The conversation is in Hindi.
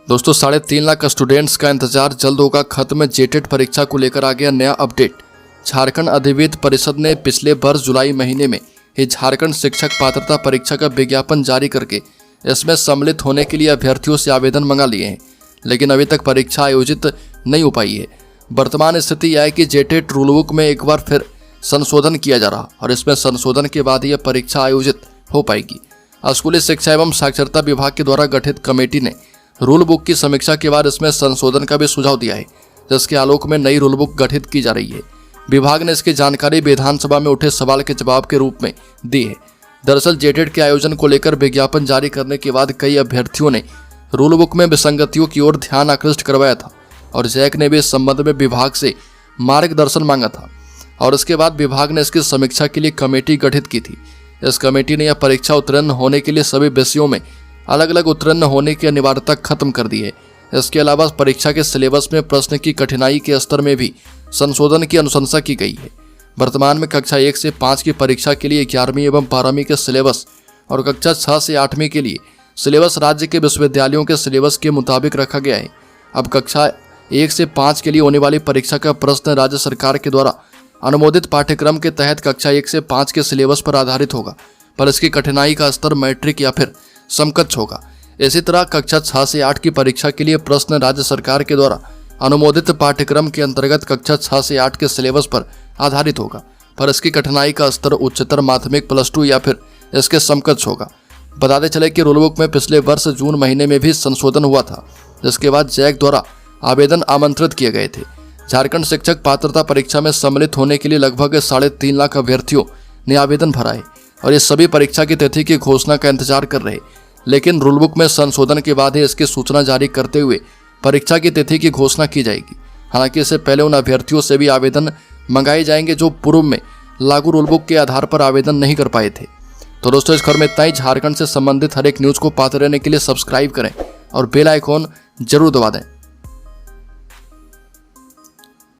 दोस्तों 3.5 लाख स्टूडेंट्स का इंतजार जल्द होगा खत्म। जेटेट परीक्षा को लेकर आ गया नया अपडेट। झारखंड अधिविद्य परिषद ने पिछले वर्ष जुलाई महीने में ही झारखंड शिक्षक पात्रता परीक्षा का विज्ञापन जारी करके इसमें सम्मिलित होने के लिए अभ्यर्थियों से आवेदन मंगा लिए हैं, लेकिन अभी तक परीक्षा आयोजित नहीं हो पाई है। वर्तमान स्थिति यह है कि जेटेट रूलबुक में एक बार फिर संशोधन किया जा रहा और इसमें संशोधन के बाद यह परीक्षा आयोजित हो पाएगी। स्कूली शिक्षा एवं साक्षरता विभाग के द्वारा गठित कमेटी ने रूल बुक की समीक्षा के बाद इसमें संशोधन का भी सुझाव दिया है, जिसके आलोक में नई रूल बुक गठित की जा रही है। विभाग ने इसकी जानकारी विधानसभा में उठे सवाल के जवाब के रूप में दी है। दरअसल जेटेट के आयोजन को लेकर विज्ञापन जारी करने के बाद कई अभ्यर्थियों ने रूल बुक में विसंगतियों की ओर ध्यान आकृष्ट करवाया था और जैक ने भी इस संबंध में विभाग से मार्गदर्शन मांगा था और इसके बाद विभाग ने इसकी समीक्षा के लिए कमेटी गठित की थी। इस कमेटी ने यह परीक्षा उत्तीर्ण होने के लिए सभी विषयों में अलग अलग उत्तीर्ण होने की अनिवार्यता खत्म कर दी है। इसके अलावा परीक्षा के सिलेबस में प्रश्न की कठिनाई के स्तर में भी संशोधन की अनुशंसा की गई है। वर्तमान में कक्षा 1 से 5 की परीक्षा के लिए 11वीं एवं 12वीं के सिलेबस और कक्षा 6 से 8वीं के लिए सिलेबस राज्य के विश्वविद्यालयों के सिलेबस के मुताबिक रखा गया है। अब कक्षा 1 से 5 के लिए होने वाली परीक्षा का प्रश्न राज्य सरकार के द्वारा अनुमोदित पाठ्यक्रम के तहत कक्षा 1 से 5 के सिलेबस पर आधारित होगा, पर इसकी कठिनाई का स्तर मैट्रिक या फिर समकक्ष होगा। इसी तरह कक्षा 6 से 8 की परीक्षा के लिए प्रश्न राज्य सरकार के द्वारा अनुमोदित पाठ्यक्रम के अंतर्गत कक्षा 6 से 8 के सिलेबस पर आधारित होगा, पर इसकी कठिनाई का स्तर उच्चतर माध्यमिक +2 या फिर इसके समकक्ष होगा। बताते चले कि रूलबुक में पिछले वर्ष जून महीने में भी संशोधन हुआ था, जिसके बाद जैक द्वारा आवेदन आमंत्रित किए गए थे। झारखंड शिक्षक पात्रता परीक्षा में सम्मिलित होने के लिए लगभग 3.5 लाख अभ्यर्थियों ने आवेदन भरा है और ये सभी परीक्षा की तिथि की घोषणा का इंतजार कर रहे हैं, लेकिन रूलबुक में संशोधन के बाद ही इसकी सूचना जारी करते हुए परीक्षा की तिथि की घोषणा की जाएगी। हालांकि इससे पहले उन अभ्यर्थियों से भी आवेदन मंगाए जाएंगे जो पूर्व में लागू रूलबुक के आधार पर आवेदन नहीं कर पाए थे। तो दोस्तों इस खबर में इतना ही। झारखंड से संबंधित हर एक न्यूज़ को पाते रहने के लिए सब्सक्राइब करें और बेल आइकॉन जरूर दबा दें।